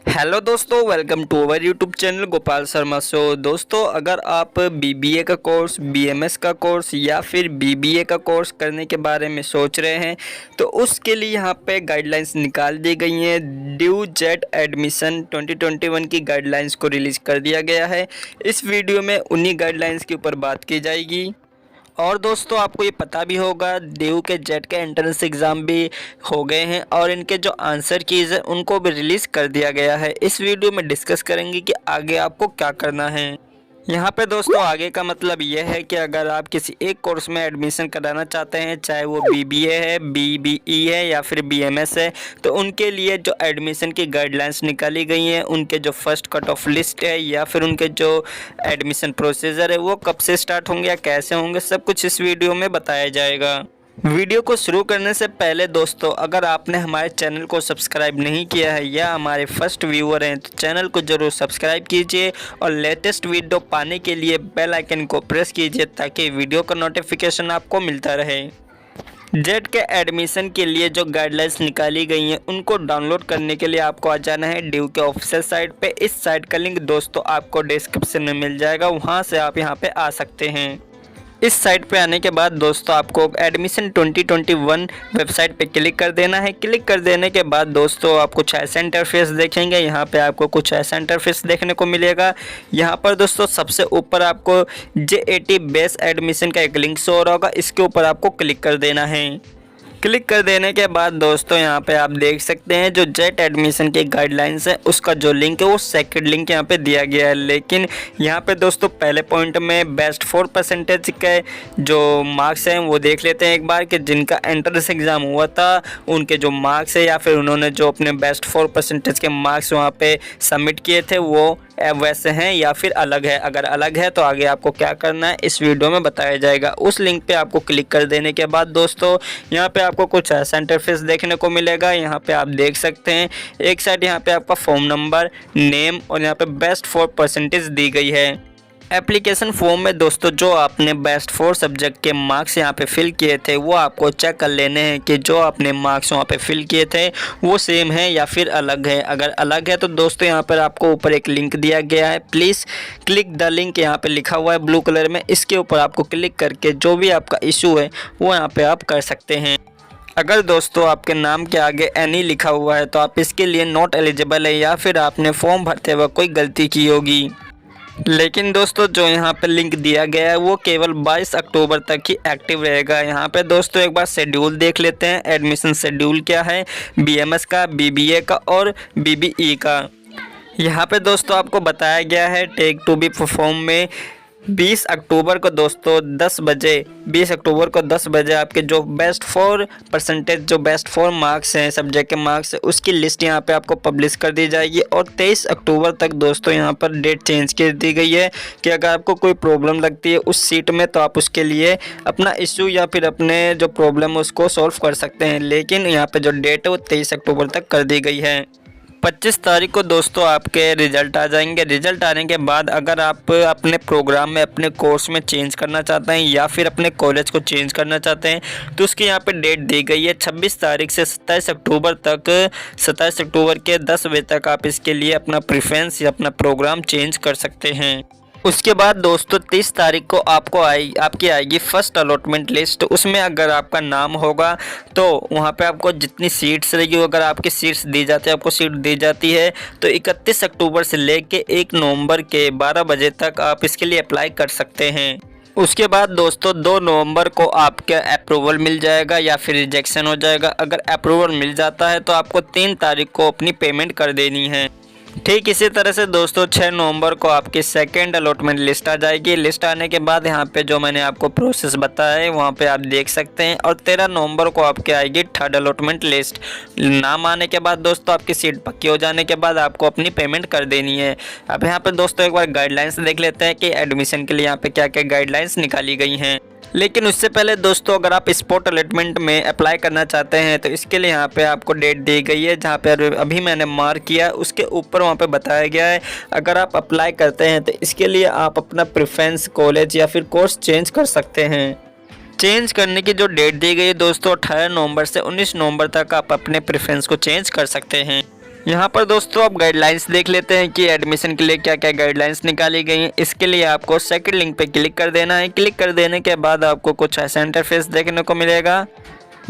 Hello दोस्तों, welcome to our YouTube channel Gopal Sharma show. दोस्तों, अगर आप बीबीए का कोर्स, बीएमएस का कोर्स या फिर बीबीए का कोर्स करने के बारे में सोच रहे हैं तो उसके लिए यहाँ पे गाइडलाइंस निकाल दी गई हैं। ड्यू जेट एडमिशन 2021 की गाइडलाइंस को रिलीज़ कर दिया गया है। इस वीडियो में उन्हीं गाइडलाइंस के ऊपर बात की जाएगी। और दोस्तों, आपको ये पता भी होगा ड्यू के जेट के एंट्रेंस एग्ज़ाम भी हो गए हैं और इनके जो आंसर कीज़ है उनको भी रिलीज़ कर दिया गया है। इस वीडियो में डिस्कस करेंगे कि आगे आपको क्या करना है। यहाँ पे दोस्तों आगे का मतलब ये है कि अगर आप किसी एक कोर्स में एडमिशन कराना चाहते हैं, चाहे वो बीबीए है, बीबीई है या फिर बीएमएस है, तो उनके लिए जो एडमिशन की गाइडलाइंस निकाली गई हैं, उनके जो फर्स्ट कट ऑफ लिस्ट है या फिर उनके जो एडमिशन प्रोसीजर है वो कब से स्टार्ट होंगे या कैसे होंगे, सब कुछ इस वीडियो में बताया जाएगा। वीडियो को शुरू करने से पहले दोस्तों, अगर आपने हमारे चैनल को सब्सक्राइब नहीं किया है या हमारे फर्स्ट व्यूअर हैं तो चैनल को ज़रूर सब्सक्राइब कीजिए और लेटेस्ट वीडियो पाने के लिए बेल आइकन को प्रेस कीजिए ताकि वीडियो का नोटिफिकेशन आपको मिलता रहे। जेट के एडमिशन के लिए जो गाइडलाइंस निकाली गई हैं उनको डाउनलोड करने के लिए आपको आ जाना है ड्यू के ऑफिशियल साइट पे। इस साइट का लिंक दोस्तों आपको डिस्क्रिप्शन में मिल जाएगा, वहाँ से आप यहाँ पे आ सकते हैं। इस साइट पे आने के बाद दोस्तों आपको एडमिशन 2021 वेबसाइट पे क्लिक कर देना है। क्लिक कर देने के बाद दोस्तों आप कुछ ऐसा इंटरफेस देखेंगे। यहाँ पे आपको कुछ ऐसा इंटरफेस देखने को मिलेगा। यहाँ पर दोस्तों सबसे ऊपर आपको JAT बेस एडमिशन का एक लिंक शो हो रहा होगा, इसके ऊपर आपको क्लिक कर देना है। क्लिक कर देने के बाद दोस्तों यहाँ पे आप देख सकते हैं जो जेट एडमिशन की गाइडलाइंस है उसका जो लिंक है वो सेकंड लिंक यहाँ पे दिया गया है। लेकिन यहाँ पे दोस्तों पहले पॉइंट में बेस्ट 4% के जो मार्क्स हैं वो देख लेते हैं एक बार कि जिनका एंट्रेंस एग्ज़ाम हुआ था उनके जो मार्क्स है या फिर उन्होंने जो अपने बेस्ट 4% के मार्क्स वहाँ पे सबमिट किए थे वो वैसे हैं या फिर अलग है। अगर अलग है तो आगे आपको क्या करना है इस वीडियो में बताया जाएगा। उस लिंक पे आपको क्लिक कर देने के बाद दोस्तों यहाँ पे आपको कुछ ऐसा इंटरफेस देखने को मिलेगा। यहाँ पे आप देख सकते हैं एक साइड यहाँ पे आपका फॉर्म नंबर, नेम और यहाँ पे बेस्ट 4% दी गई है। एप्लीकेशन फॉर्म में दोस्तों जो आपने बेस्ट 4 सब्जेक्ट के मार्क्स यहाँ पे फिल किए थे वो आपको चेक कर लेने हैं कि जो आपने मार्क्स वहाँ पे फिल किए थे वो सेम है या फिर अलग है। अगर अलग है तो दोस्तों यहाँ पर आपको ऊपर एक लिंक दिया गया है, प्लीज़ क्लिक द लिंक, यहाँ पे लिखा हुआ है ब्लू कलर में। इसके ऊपर आपको क्लिक करके जो भी आपका इशू है वो यहाँ पर आप कर सकते हैं। अगर दोस्तों आपके नाम के आगे एनी लिखा हुआ है तो आप इसके लिए नॉट एलिजिबल है या फिर आपने फॉर्म भरते वक्त कोई गलती की होगी। लेकिन दोस्तों जो यहाँ पे लिंक दिया गया है वो केवल 22 अक्टूबर तक ही एक्टिव रहेगा। यहाँ पे दोस्तों एक बार शेड्यूल देख लेते हैं। एडमिशन शेड्यूल क्या है बीएमएस का, बीबीए का और बीबीई का। यहाँ पे दोस्तों आपको बताया गया है टेक टू बी परफॉर्म में 20 अक्टूबर को दोस्तों 10 बजे आपके जो बेस्ट 4% जो बेस्ट 4 मार्क्स हैं सब्जेक्ट के मार्क्स उसकी लिस्ट यहाँ पे आपको पब्लिश कर दी जाएगी। और 23 अक्टूबर तक दोस्तों यहाँ पर डेट चेंज कर दी गई है कि अगर आपको कोई प्रॉब्लम लगती है उस सीट में तो आप उसके लिए अपना इशू या फिर अपने जो प्रॉब्लम है उसको सॉल्व कर सकते हैं। लेकिन यहाँ पर जो डेट है वो 23 अक्टूबर तक कर दी गई है। 25 तारीख को दोस्तों आपके रिज़ल्ट आ जाएंगे। रिज़ल्ट आने के बाद अगर आप अपने प्रोग्राम में, अपने कोर्स में चेंज करना चाहते हैं या फिर अपने कॉलेज को चेंज करना चाहते हैं तो उसकी यहाँ पे डेट दी गई है 26 तारीख से 27 अक्टूबर तक। 27 अक्टूबर के 10 बजे तक आप इसके लिए अपना प्रेफरेंस या अपना प्रोग्राम चेंज कर सकते हैं। उसके बाद दोस्तों 30 तारीख को आपकी आएगी फर्स्ट अलॉटमेंट लिस्ट। उसमें अगर आपका नाम होगा तो वहाँ पे आपको जितनी सीट्स रहेगी अगर आपकी सीट्स दी जाती है, आपको सीट दी जाती है तो 31 अक्टूबर से लेके 1 नवंबर के 12 बजे तक आप इसके लिए अप्लाई कर सकते हैं। उसके बाद दोस्तों 2 नवंबर को आपका अप्रूवल मिल जाएगा या फिर रिजेक्शन हो जाएगा। अगर अप्रूवल मिल जाता है तो आपको 3 तारीख को अपनी पेमेंट कर देनी है। ठीक इसी तरह से दोस्तों 6 नवंबर को आपकी सेकंड अलॉटमेंट लिस्ट आ जाएगी। लिस्ट आने के बाद यहाँ पे जो मैंने आपको प्रोसेस बताया है वहाँ पे आप देख सकते हैं। और 13 नवंबर को आपके आएगी थर्ड अलॉटमेंट लिस्ट। नाम आने के बाद दोस्तों आपकी सीट पक्की हो जाने के बाद आपको अपनी पेमेंट कर देनी है। अब यहाँ पे दोस्तों एक बार गाइडलाइंस देख लेते हैं कि एडमिशन के लिए यहाँ पे क्या क्या गाइडलाइंस निकाली गई हैं। लेकिन उससे पहले दोस्तों अगर आप स्पॉट अलॉटमेंट में अप्लाई करना चाहते हैं तो इसके लिए यहाँ पे आपको डेट दी गई है जहाँ पे अभी मैंने मार्क किया उसके ऊपर वहाँ पे बताया गया है। अगर आप अप्लाई करते हैं तो इसके लिए आप अपना प्रेफरेंस कॉलेज या फिर कोर्स चेंज कर सकते हैं। चेंज करने की जो डेट दी गई है दोस्तों 18 नवंबर से 19 नवंबर तक आप अपने प्रेफरेंस को चेंज कर सकते हैं। यहाँ पर दोस्तों आप गाइडलाइंस देख लेते हैं कि एडमिशन के लिए क्या क्या गाइडलाइंस निकाली गई हैं। इसके लिए आपको सेकंड लिंक पे क्लिक कर देना है। क्लिक कर देने के बाद आपको कुछ ऐसा इंटरफेस देखने को मिलेगा।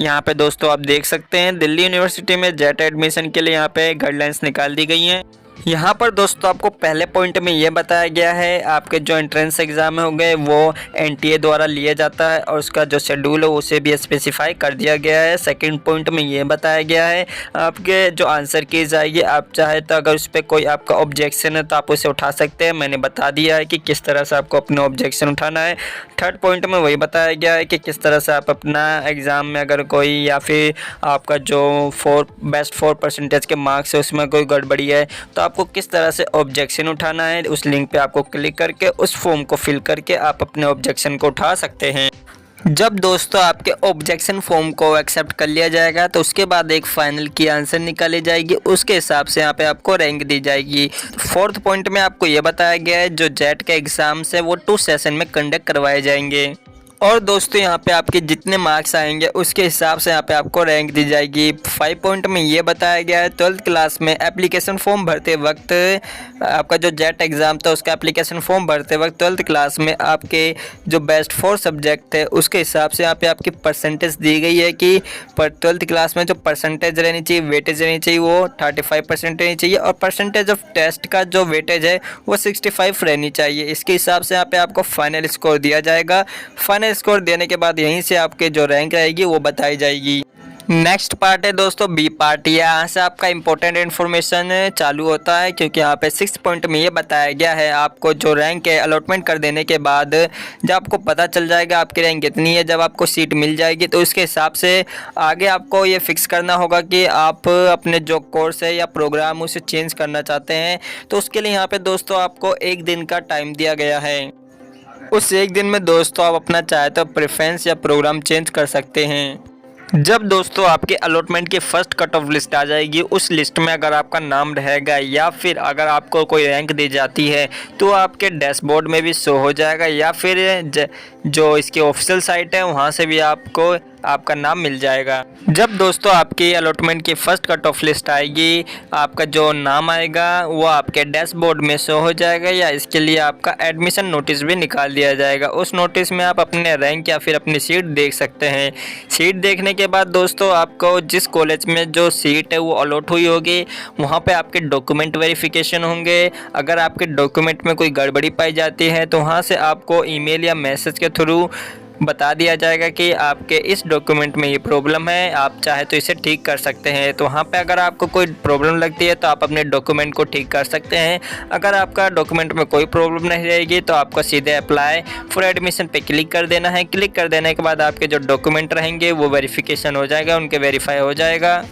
यहाँ पे दोस्तों आप देख सकते हैं दिल्ली यूनिवर्सिटी में जेट एडमिशन के लिए यहाँ पे गाइडलाइंस निकाल दी गई हैं। यहाँ पर दोस्तों आपको पहले पॉइंट में ये बताया गया है आपके जो एंट्रेंस एग्ज़ाम होंगे वो एनटीए द्वारा लिया जाता है और उसका जो शेड्यूल है उसे भी स्पेसिफाई कर दिया गया है। सेकंड पॉइंट में ये बताया गया है आपके जो आंसर की जाएगी, आप चाहे तो अगर उस पर कोई आपका ऑब्जेक्शन है तो आप उसे उठा सकते हैं। मैंने बता दिया है कि किस तरह से आपको अपना ऑब्जेक्शन उठाना है। थर्ड पॉइंट में वही बताया गया है कि किस तरह से आप अपना एग्ज़ाम में अगर कोई या फिर आपका जो बेस्ट 4% के मार्क्स है उसमें कोई गड़बड़ी है तो आपको किस तरह से ऑब्जेक्शन उठाना है। उस लिंक पे आपको क्लिक करके उस फॉर्म को फिल करके आप अपने ऑब्जेक्शन को उठा सकते हैं। जब दोस्तों आपके ऑब्जेक्शन फॉर्म को एक्सेप्ट कर लिया जाएगा तो उसके बाद एक फाइनल की आंसर निकाली जाएगी, उसके हिसाब से यहाँ पे आपको रैंक दी जाएगी। फोर्थ पॉइंट में आपको ये बताया गया है जो जेट के एग्ज़ाम्स है वो 2 सेशन में कंडक्ट करवाए जाएंगे और दोस्तों यहाँ पे आपके जितने मार्क्स आएंगे उसके हिसाब से यहाँ पे आपको रैंक दी जाएगी। 5 पॉइंट में ये बताया गया है 12th क्लास में एप्लीकेशन फॉर्म भरते वक्त आपका जो जेट एग्ज़ाम था उसका एप्लीकेशन फॉर्म भरते वक्त 12th क्लास में आपके जो बेस्ट 4 सब्जेक्ट है उसके हिसाब से यहाँ पे आपकी परसेंटेज दी गई है कि पर 12th क्लास में जो परसेंटेज रहनी चाहिए, वेटेज रहनी चाहिए वो 35% रहनी चाहिए और परसेंटेज ऑफ टेस्ट का जो वेटेज है वो 65 रहनी चाहिए। इसके हिसाब से यहाँ पे आपको फाइनल स्कोर दिया जाएगा। फाइनल स्कोर देने के बाद यहीं से आपके जो रैंक रहेगी वो बताई जाएगी। नेक्स्ट पार्ट है दोस्तों बी पार्ट। यहाँ से आपका इंपॉर्टेंट इन्फॉर्मेशन चालू होता है क्योंकि यहाँ पे 6 पॉइंट में ये बताया गया है आपको जो रैंक है अलॉटमेंट कर देने के बाद जब आपको पता चल जाएगा आपकी रैंक कितनी है, जब आपको सीट मिल जाएगी तो उसके हिसाब से आगे आपको ये फिक्स करना होगा कि आप अपने जो कोर्स है या प्रोग्राम उसे चेंज करना चाहते हैं। तो उसके लिए यहाँ पर दोस्तों आपको 1 दिन का टाइम दिया गया है। उस 1 दिन में दोस्तों आप अपना चाहे तो प्रेफरेंस या प्रोग्राम चेंज कर सकते हैं। जब दोस्तों आपके अलॉटमेंट की फर्स्ट कट ऑफ लिस्ट आ जाएगी उस लिस्ट में अगर आपका नाम रहेगा या फिर अगर आपको कोई रैंक दी जाती है तो आपके डैशबोर्ड में भी शो हो जाएगा या फिर जो इसकी ऑफिशियल साइट है वहाँ से भी आपको आपका नाम मिल जाएगा। जब दोस्तों आपकी अलॉटमेंट की फर्स्ट कट ऑफ लिस्ट आएगी आपका जो नाम आएगा वो आपके डैशबोर्ड में शो हो जाएगा या इसके लिए आपका एडमिशन नोटिस भी निकाल दिया जाएगा। उस नोटिस में आप अपने रैंक या फिर अपनी सीट देख सकते हैं। सीट देखने के बाद दोस्तों आपको जिस कॉलेज में जो सीट है वो अलॉट हुई होगी वहाँ पे आपके डॉक्यूमेंट वेरिफिकेशन होंगे। अगर आपके डॉक्यूमेंट में कोई गड़बड़ी पाई जाती है तो वहाँ से आपको ईमेल या मैसेज के थ्रू बता दिया जाएगा कि आपके इस डॉक्यूमेंट में ये प्रॉब्लम है, आप चाहे तो इसे ठीक कर सकते हैं। तो वहाँ पे अगर आपको कोई प्रॉब्लम लगती है तो आप अपने डॉक्यूमेंट को ठीक कर सकते हैं। अगर आपका डॉक्यूमेंट में कोई प्रॉब्लम नहीं रहेगी तो आपको सीधे अप्लाई फॉर एडमिशन पे क्लिक कर देना है। क्लिक कर देने के बाद आपके जो डॉक्यूमेंट रहेंगे वो वेरिफिकेशन हो जाएगा, उनके वेरीफाई हो जाएगा।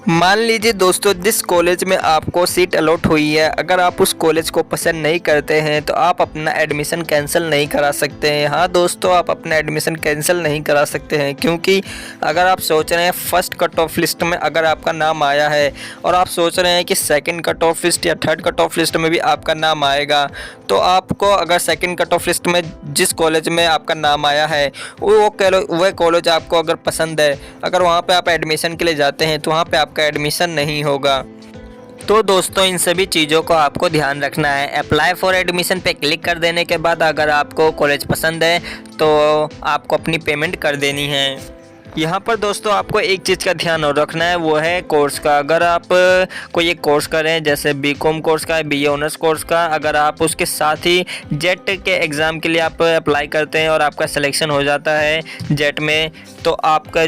मान लीजिए दोस्तों जिस कॉलेज में आपको सीट अलॉट हुई है अगर आप उस कॉलेज को पसंद नहीं करते हैं तो आप अपना एडमिशन कैंसिल नहीं करा सकते हैं। हाँ दोस्तों आप अपना एडमिशन कैंसिल नहीं करा सकते हैं क्योंकि अगर आप सोच रहे हैं फर्स्ट कट ऑफ लिस्ट में अगर आपका नाम आया है और आप सोच रहे हैं कि सेकंड कट ऑफ लिस्ट या थर्ड कट ऑफ लिस्ट में भी आपका नाम आएगा तो आपको अगर सेकंड कट ऑफ लिस्ट में जिस कॉलेज में आपका नाम आया है वह कॉलेज आपको अगर पसंद है, अगर वहाँ पे आप एडमिशन के लिए जाते हैं तो वहाँ पे आपका एडमिशन नहीं होगा। तो दोस्तों इन सभी चीज़ों को आपको ध्यान रखना है। अप्लाई फॉर एडमिशन पे क्लिक कर देने के बाद अगर आपको कॉलेज पसंद है तो आपको अपनी पेमेंट कर देनी है। यहाँ पर दोस्तों आपको एक चीज़ का ध्यान और रखना है वो है कोर्स का। अगर आप कोई एक कोर्स करें जैसे बीकॉम कोर्स का, बीए ऑनर्स कोर्स का, अगर आप उसके साथ ही जेट के एग्ज़ाम के लिए आप अप्लाई करते हैं और आपका सिलेक्शन हो जाता है जेट में तो आपका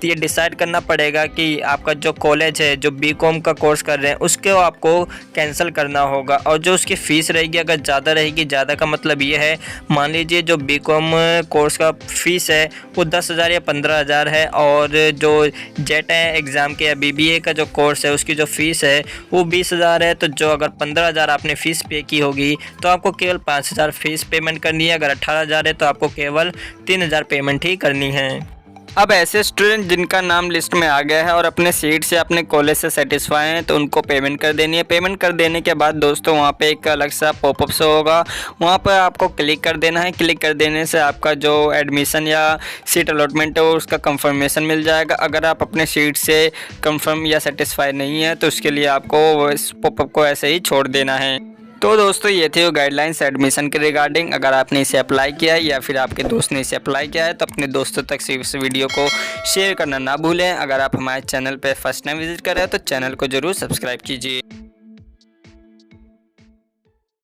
ये डिसाइड करना पड़ेगा कि आपका जो कॉलेज है जो बीकॉम का कोर्स कर रहे हैं उसको आपको कैंसिल करना होगा और जो उसकी फ़ीस रहेगी अगर ज़्यादा रहेगी, ज़्यादा का मतलब ये है मान लीजिए जो बीकॉम कोर्स का फ़ीस है वो 10,000 या 15,000 है और जो जेट है एग्ज़ाम के या बीबीए का जो कोर्स है उसकी जो फ़ीस है वो 20,000 है। तो जो अगर 15,000 आपने फ़ीस पे की होगी तो आपको केवल 5,000 फ़ीस पेमेंट करनी है। अगर 18,000 है तो आपको केवल 3,000 पेमेंट ही करनी है। अब ऐसे स्टूडेंट जिनका नाम लिस्ट में आ गया है और अपने सीट से अपने कॉलेज से सेटिस्फाई हैं तो उनको पेमेंट कर देनी है। पेमेंट कर देने के बाद दोस्तों वहाँ पे एक अलग सा पॉपअप शो होगा, वहाँ पर आपको क्लिक कर देना है। क्लिक कर देने से आपका जो एडमिशन या सीट अलॉटमेंट है उसका कंफर्मेशन मिल जाएगा। अगर आप अपने सीट से कंफर्म या सेटिस्फाई नहीं है तो उसके लिए आपको इस पॉपअप को ऐसे ही छोड़ देना है। तो दोस्तों ये थे वो गाइडलाइंस एडमिशन के रिगार्डिंग। अगर आपने इसे अप्लाई किया है या फिर आपके दोस्त ने इसे अप्लाई किया है तो अपने दोस्तों तक से इस वीडियो को शेयर करना ना भूलें। अगर आप हमारे चैनल पर फर्स्ट टाइम विजिट कर रहे हैं तो चैनल को ज़रूर सब्सक्राइब कीजिए।